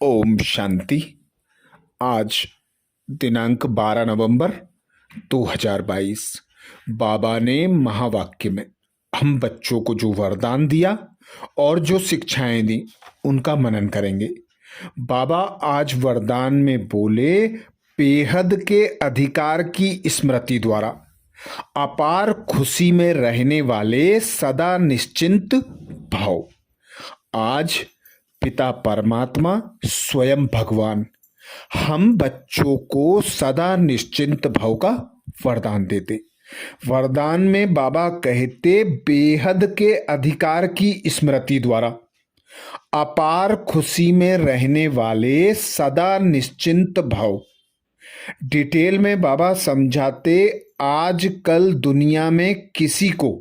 ओम शांति। आज दिनांक 12 नवंबर 2022। बाबा ने महावाक्य में हम बच्चों को जो वरदान दिया और जो शिक्षाएं दी उनका मनन करेंगे। बाबा आज वरदान में बोले, बेहद के अधिकार की स्मृति द्वारा अपार खुशी में रहने वाले सदा निश्चिंत भाव। आज पिता परमात्मा स्वयं भगवान हम बच्चों को सदा निश्चिंत भाव का वरदान देते। वरदान में बाबा कहते, बेहद के अधिकार की स्मृति द्वारा अपार खुशी में रहने वाले सदा निश्चिंत भाव। डिटेल में बाबा समझाते, आजकल दुनिया में किसी को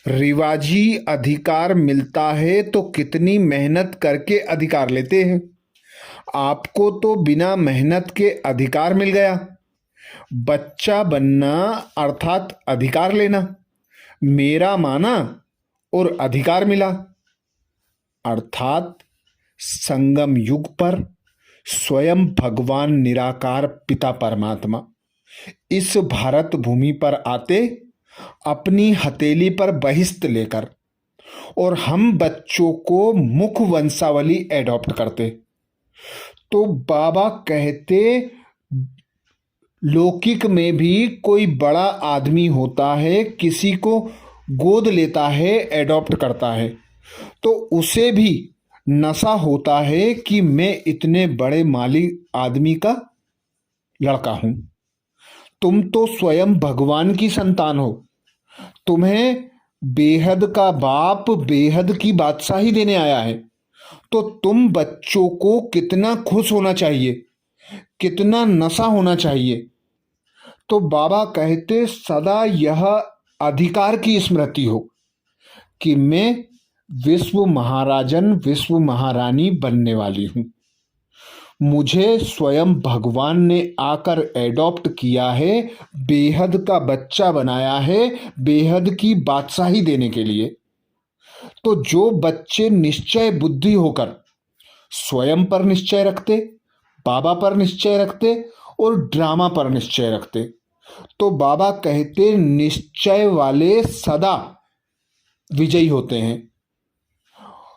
रिवाजी अधिकार मिलता है तो कितनी मेहनत करके अधिकार लेते हैं। आपको तो बिना मेहनत के अधिकार मिल गया। बच्चा बनना अर्थात अधिकार लेना, मेरा माना और अधिकार मिला। अर्थात संगम युग पर स्वयं भगवान निराकार पिता परमात्मा इस भारत भूमि पर आते अपनी हथेली पर बहिष्त लेकर, और हम बच्चों को मुख वंशावली एडॉप्ट करते। तो बाबा कहते, लौकिक में भी कोई बड़ा आदमी होता है, किसी को गोद लेता है, एडॉप्ट करता है, तो उसे भी नशा होता है कि मैं इतने बड़े माली आदमी का लड़का हूं। तुम तो स्वयं भगवान की संतान हो, तुम्हें बेहद का बाप बेहद की बादशाही देने आया है, तो तुम बच्चों को कितना खुश होना चाहिए, कितना नशा होना चाहिए। तो बाबा कहते, सदा यह अधिकार की स्मृति हो कि मैं विश्व महाराजन विश्व महारानी बनने वाली हूं। मुझे स्वयं भगवान ने आकर एडॉप्ट किया है, बेहद का बच्चा बनाया है, बेहद की बादशाही देने के लिए। तो जो बच्चे निश्चय बुद्धि होकर स्वयं पर निश्चय रखते, बाबा पर निश्चय रखते और ड्रामा पर निश्चय रखते, तो बाबा कहते, निश्चय वाले सदा विजयी होते हैं।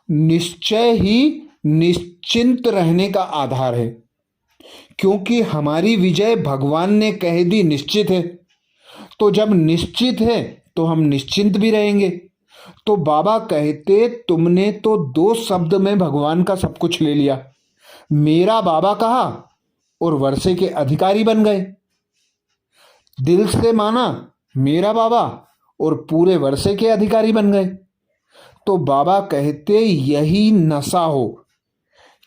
निश्चय ही निश्चिंत रहने का आधार है, क्योंकि हमारी विजय भगवान ने कह दी निश्चित है। तो जब निश्चित है तो हम निश्चिंत भी रहेंगे। तो बाबा कहते, तुमने तो 2 शब्द में भगवान का सब कुछ ले लिया। मेरा बाबा कहा और वर्षे के अधिकारी बन गए। दिल से माना मेरा बाबा और पूरे वर्षे के अधिकारी बन गए। तो बाबा कहते, यही नशा हो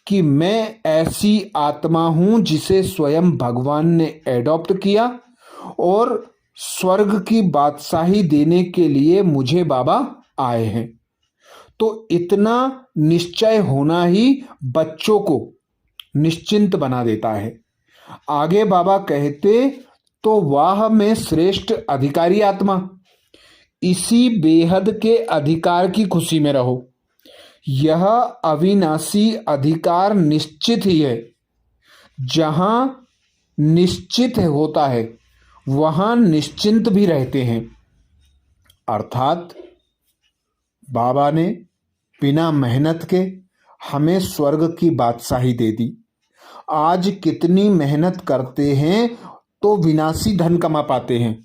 कि मैं ऐसी आत्मा हूं जिसे स्वयं भगवान ने एडॉप्ट किया और स्वर्ग की बादशाही देने के लिए मुझे बाबा आए हैं। तो इतना निश्चय होना ही बच्चों को निश्चिंत बना देता है। आगे बाबा कहते, तो वाह मैं श्रेष्ठ अधिकारी आत्मा, इसी बेहद के अधिकार की खुशी में रहो। यह अविनाशी अधिकार निश्चित ही है। जहां निश्चित होता है वहां निश्चिंत भी रहते हैं। अर्थात बाबा ने बिना मेहनत के हमें स्वर्ग की बादशाही दे दी। आज कितनी मेहनत करते हैं तो विनाशी धन कमा पाते हैं,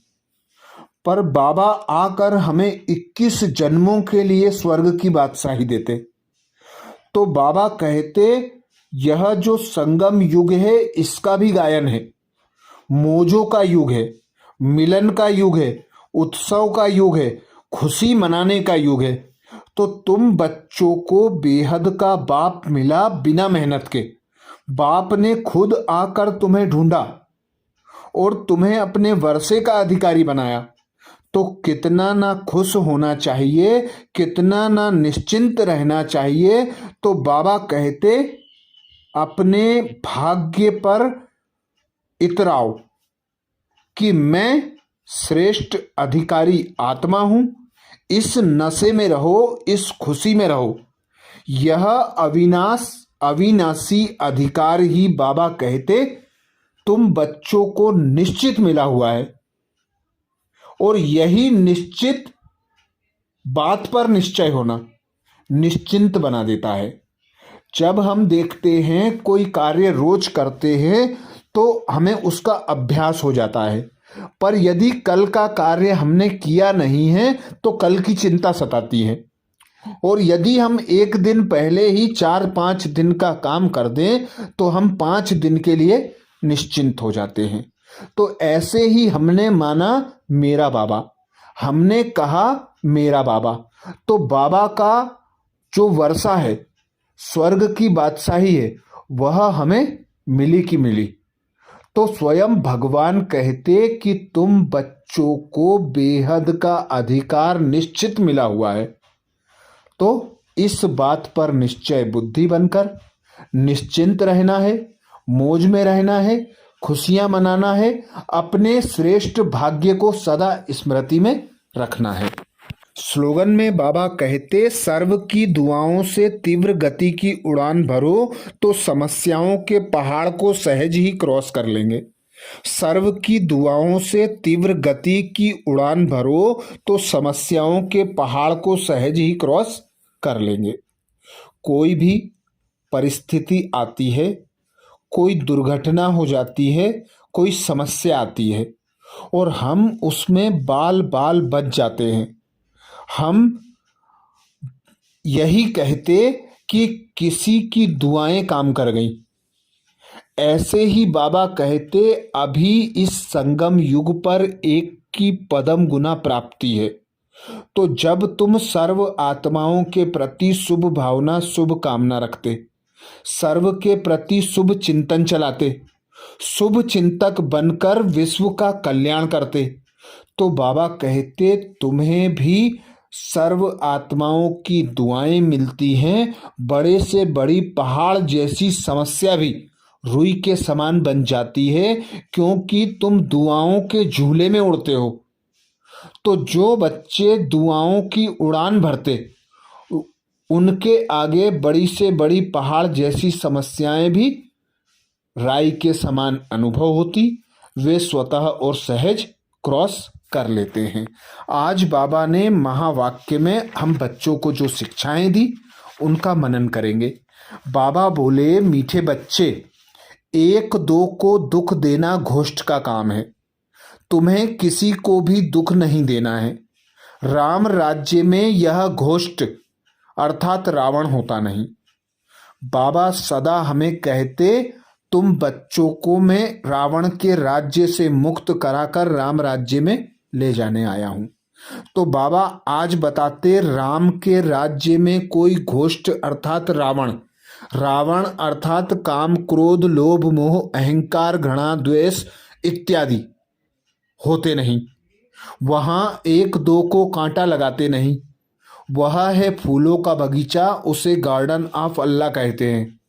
पर बाबा आकर हमें 21 जन्मों के लिए स्वर्ग की बादशाही देते। तो बाबा कहते, यह जो संगम युग है इसका भी गायन है। मौजों का युग है, मिलन का युग है, उत्सव का युग है, खुशी मनाने का युग है। तो तुम बच्चों को बेहद का बाप मिला बिना मेहनत के। बाप ने खुद आकर तुम्हें ढूंढा और तुम्हें अपने वर्षे का अधिकारी बनाया। तो कितना ना खुश होना चाहिए, कितना ना निश्चिंत रहना चाहिए। तो बाबा कहते, अपने भाग्य पर इतराओ कि मैं श्रेष्ठ अधिकारी आत्मा हूं। इस नशे में रहो, इस खुशी में रहो। यह अविनाश अविनाशी अधिकार ही बाबा कहते तुम बच्चों को निश्चित मिला हुआ है, और यही निश्चित बात पर निश्चय होना निश्चिंत बना देता है। जब हम देखते हैं कोई कार्य रोज करते हैं तो हमें उसका अभ्यास हो जाता है, पर यदि कल का कार्य हमने किया नहीं है तो कल की चिंता सताती है। और यदि हम एक दिन पहले ही 4-5 दिन का काम कर दें तो हम 5 दिन के लिए निश्चिंत हो जाते हैं। तो ऐसे ही हमने माना मेरा बाबा, हमने कहा मेरा बाबा, तो बाबा का जो वर्षा है, स्वर्ग की बादशाही है, वह हमें मिली की मिली। तो स्वयं भगवान कहते कि तुम बच्चों को बेहद का अधिकार निश्चित मिला हुआ है। तो इस बात पर निश्चय बुद्धि बनकर निश्चिंत रहना है, मौज में रहना है, खुशियां मनाना है, अपने श्रेष्ठ भाग्य को सदा स्मृति में रखना है। स्लोगन में बाबा कहते सर्व की दुआओं से तीव्र गति की उड़ान भरो तो समस्याओं के पहाड़ को सहज ही क्रॉस कर लेंगे। सर्व की दुआओं से तीव्र गति की उड़ान भरो तो समस्याओं के पहाड़ को सहज ही क्रॉस कर लेंगे। कोई भी परिस्थिति आती है, कोई दुर्घटना हो जाती है, कोई समस्या आती है और हम उसमें बाल बाल बच जाते हैं। हम यही कहते कि किसी की दुआएं काम कर गईं। ऐसे ही बाबा कहते अभी इस संगम युग पर एक की पदम गुना प्राप्ति है। तो जब तुम सर्व आत्माओं के प्रति शुभ भावना, शुभ कामना रखते, सर्व के प्रति शुभ चिंतन चलाते, शुभ चिंतक बनकर विश्व का कल्याण करते, तो बाबा कहते तुम्हें भी सर्व आत्माओं की दुआएं मिलती हैं। बड़े से बड़ी पहाड़ जैसी समस्या भी रुई के समान बन जाती है, क्योंकि तुम दुआओं के झूले में उड़ते हो। तो जो बच्चे दुआओं की उड़ान भरते, उनके आगे बड़ी से बड़ी पहाड़ जैसी समस्याएं भी राई के समान अनुभव होती, वे स्वतः और सहज क्रॉस कर लेते हैं। आज बाबा ने महावाक्य में हम बच्चों को जो शिक्षाएं दी उनका मनन करेंगे। बाबा बोले मीठे बच्चे, एक दो को दुख देना घोष्ट का काम है, तुम्हें किसी को भी दुख नहीं देना है। राम राज्य में यह घोष्ट अर्थात रावण होता नहीं। बाबा सदा हमें कहते तुम बच्चों को मैं रावण के राज्य से मुक्त कराकर राम राज्य में ले जाने आया हूं। तो बाबा आज बताते राम के राज्य में कोई घोष्ट अर्थात रावण, रावण अर्थात काम, क्रोध, लोभ, मोह, अहंकार, घृणा, द्वेष इत्यादि होते नहीं। वहां एक दो को कांटा लगाते नहीं। वह है फूलों का बगीचा, उसे गार्डन ऑफ अल्लाह कहते हैं।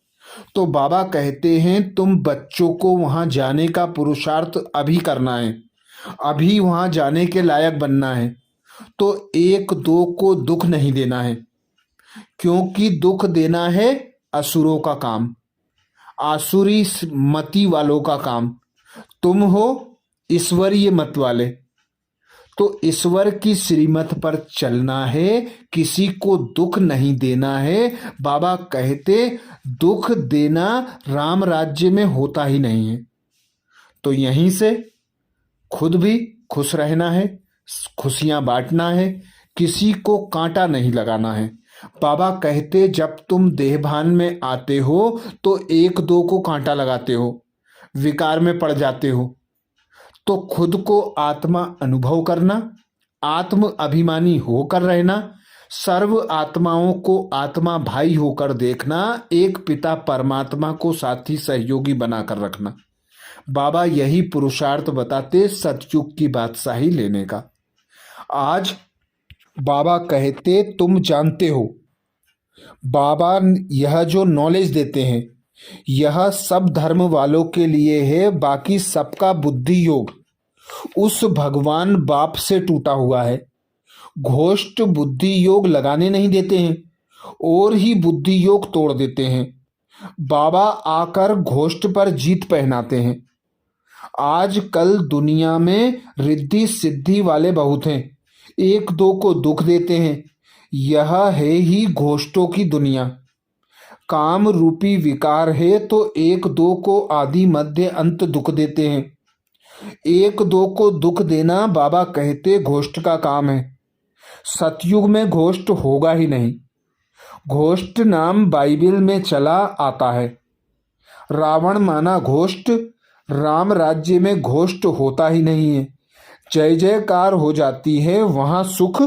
तो बाबा कहते हैं तुम बच्चों को वहां जाने का पुरुषार्थ अभी करना है, अभी वहां जाने के लायक बनना है। तो एक दो को दुख नहीं देना है, क्योंकि दुख देना है असुरों का काम, आसुरी मति वालों का काम। तुम हो ईश्वरीय मत वाले, तो ईश्वर की श्रीमत पर चलना है, किसी को दुख नहीं देना है। बाबा कहते दुख देना राम राज्य में होता ही नहीं है। तो यहीं से खुद भी खुश रहना है, खुशियां बांटना है, किसी को कांटा नहीं लगाना है। बाबा कहते जब तुम देहभान में आते हो तो एक दो को कांटा लगाते हो, विकार में पड़ जाते हो। तो खुद को आत्मा अनुभव करना, आत्म अभिमानी होकर रहना, सर्व आत्माओं को आत्मा भाई होकर देखना, एक पिता परमात्मा को साथी सहयोगी बनाकर रखना। बाबा यही पुरुषार्थ बताते सतयुग की बादशाही लेने का। आज बाबा कहते तुम जानते हो, बाबा यह जो नॉलेज देते हैं यह सब धर्म वालों के लिए है, बाकी सबका बुद्धि योग उस भगवान बाप से टूटा हुआ है। घोष्ट बुद्धि योग लगाने नहीं देते हैं और ही बुद्धि योग तोड़ देते हैं। बाबा आकर घोष्ट पर जीत पहनाते हैं। आजकल दुनिया में रिद्धि सिद्धि वाले बहुत हैं, एक दो को दुख देते हैं। यह है ही घोष्टों की दुनिया। काम रूपी विकार है तो एक दो को आदि मध्य अंत दुख देते हैं। एक दो को दुख देना बाबा कहते घोष्ट का काम है। सतयुग में घोष्ट होगा ही नहीं। घोष्ट नाम बाइबिल में चला आता है। रावण माना घोष्ट, राम राज्य में घोष्ट होता ही नहीं है। जय जयकार हो जाती है, वहां सुख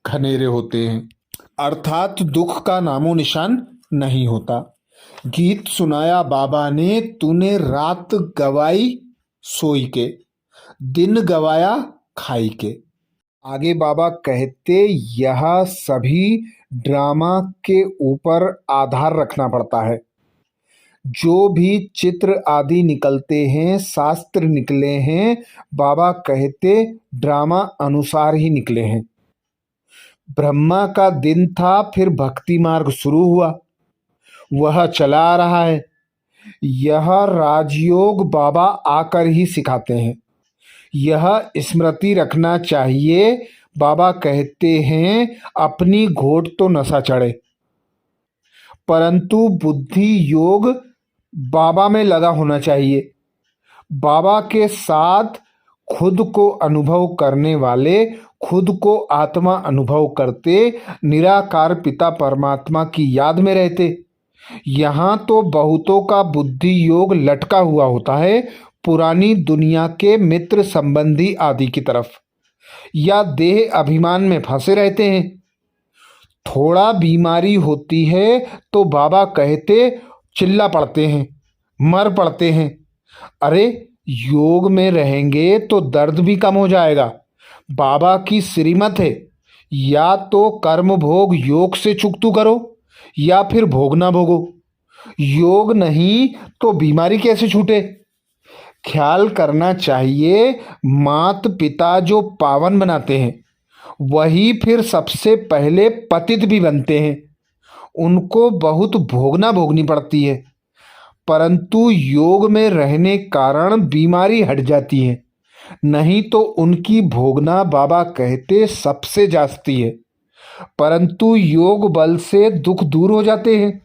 घनेरे होते हैं, अर्थात दुख का नामो निशान नहीं होता। गीत सुनाया बाबा ने, तूने रात गवाई सोई के, दिन गवाया खाई के। आगे बाबा कहते यह सभी ड्रामा के ऊपर आधार रखना पड़ता है। जो भी चित्र आदि निकलते हैं, शास्त्र निकले हैं, बाबा कहते ड्रामा अनुसार ही निकले हैं। ब्रह्मा का दिन था, फिर भक्ति मार्ग शुरू हुआ, वह चला आ रहा है। यह राजयोग बाबा आकर ही सिखाते हैं। यह स्मृति रखना चाहिए। बाबा कहते हैं अपनी घोट तो नशा चढ़े, परंतु बुद्धि योग बाबा में लगा होना चाहिए। बाबा के साथ खुद को अनुभव करने वाले, खुद को आत्मा अनुभव करते, निराकार पिता परमात्मा की याद में रहते। यहाँ तो बहुतों का बुद्धि योग लटका हुआ होता है पुरानी दुनिया के मित्र संबंधी आदि की तरफ, या देह अभिमान में फंसे रहते हैं। थोड़ा बीमारी होती है तो बाबा कहते चिल्ला पड़ते हैं, मर पड़ते हैं। अरे योग में रहेंगे तो दर्द भी कम हो जाएगा। बाबा की श्रीमत है, या तो कर्म भोग योग से चुकतू करो या फिर भोग ना भोगो। योग नहीं तो बीमारी कैसे छूटे। ख्याल करना चाहिए, मात पिता जो पावन बनाते हैं वही फिर सबसे पहले पतित भी बनते हैं। उनको बहुत भोगना भोगनी पड़ती है, परंतु योग में रहने कारण बीमारी हट जाती है। नहीं तो उनकी भोगना बाबा कहते सबसे जास्ती है, परंतु योग बल से दुख दूर हो जाते हैं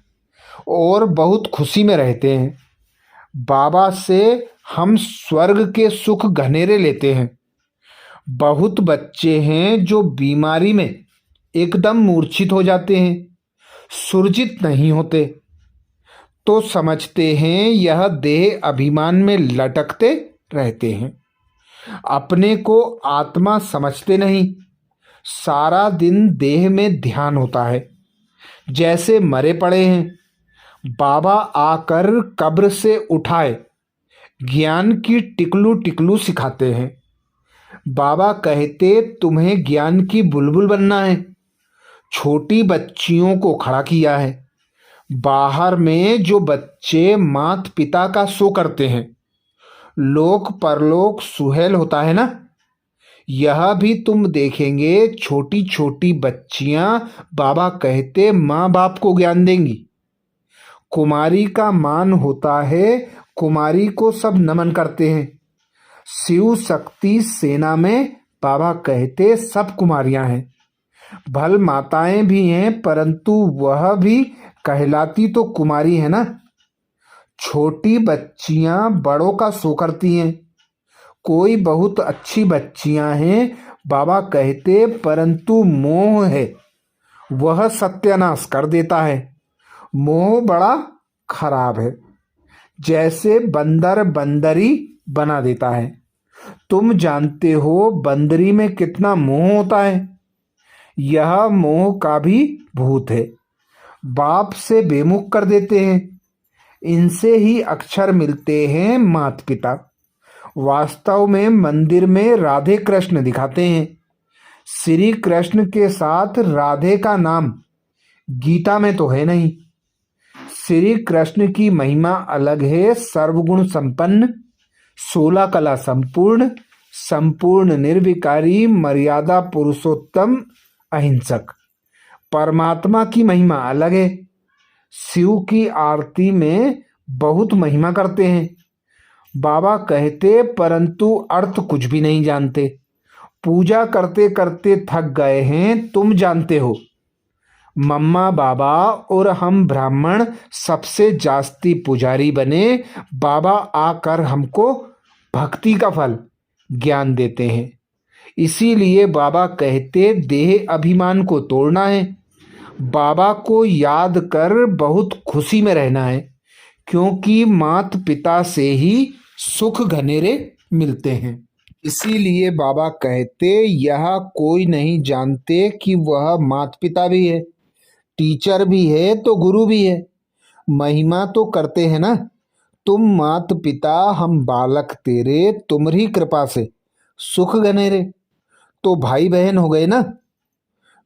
और बहुत खुशी में रहते हैं। बाबा से हम स्वर्ग के सुख घनेरे लेते हैं। बहुत बच्चे हैं जो बीमारी में एकदम मूर्छित हो जाते हैं, सुरजित नहीं होते, तो समझते हैं यह देह अभिमान में लटकते रहते हैं। अपने को आत्मा समझते नहीं। सारा दिन देह में ध्यान होता है, जैसे मरे पड़े हैं। बाबा आकर कब्र से उठाए, ज्ञान की टिकलू टिकलू सिखाते हैं। बाबा कहते तुम्हें ज्ञान की बुलबुल बनना है। छोटी बच्चियों को खड़ा किया है। बाहर में जो बच्चे मात पिता का सो करते हैं, लोक परलोक सुहेल होता है ना, यह भी तुम देखेंगे। छोटी छोटी बच्चियां बाबा कहते माँ बाप को ज्ञान देंगी। कुमारी का मान होता है, कुमारी को सब नमन करते हैं। शिव शक्ति सेना में बाबा कहते सब कुमारियां हैं। भल माताएं भी हैं, परंतु वह भी कहलाती तो कुमारी है ना। छोटी बच्चियां बड़ों का सो करती हैं। कोई बहुत अच्छी बच्चियां हैं बाबा कहते, परंतु मोह है वह सत्यानाश कर देता है। मोह बड़ा खराब है, जैसे बंदर बंदरी बना देता है। तुम जानते हो बंदरी में कितना मोह होता है। यह मोह का भी भूत है, बाप से बेमुख कर देते हैं। इनसे ही अक्षर मिलते हैं मात पिता। वास्तव में मंदिर में राधे कृष्ण दिखाते हैं। श्री कृष्ण के साथ राधे का नाम गीता में तो है नहीं। श्री कृष्ण की महिमा अलग है। सर्वगुण संपन्न, 16 कला संपूर्ण, संपूर्ण निर्विकारी, मर्यादा पुरुषोत्तम, अहिंसक। परमात्मा की महिमा अलग है। शिव की आरती में बहुत महिमा करते हैं। बाबा कहते परंतु अर्थ कुछ भी नहीं जानते। पूजा करते करते थक गए हैं, तुम जानते हो। मम्मा बाबा और हम ब्राह्मण सबसे जास्ती पुजारी बने। बाबा आकर हमको भक्ति का फल ज्ञान देते हैं। इसीलिए बाबा कहते देह अभिमान को तोड़ना है। बाबा को याद कर बहुत खुशी में रहना है, क्योंकि मात पिता से ही सुख घनेरे मिलते हैं। इसीलिए बाबा कहते यह कोई नहीं जानते कि वह माता पिता भी है, टीचर भी है तो गुरु भी है। महिमा तो करते हैं ना। तुम मात पिता, हम बालक तेरे, तुम्हारी कृपा से सुख घनेरे। तो भाई बहन हो गए ना।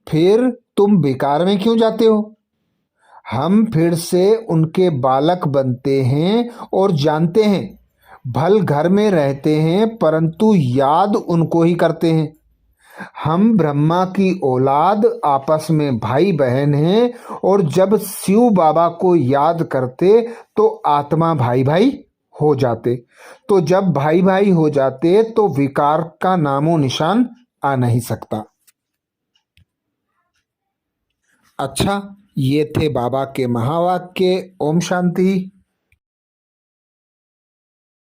फिर तुम बेकार में क्यों जाते हो? हम फिर से उनके बालक बनते हैं और जानते हैं भल घर में रहते हैं परंतु याद उनको ही करते हैं। हम ब्रह्मा की औलाद आपस में भाई बहन हैं, और जब शिव बाबा को याद करते तो आत्मा भाई भाई हो जाते। तो जब भाई भाई हो जाते तो विकार का नामो निशान आ नहीं सकता। अच्छा, ये थे बाबा के महावाक्य। ओम शांति।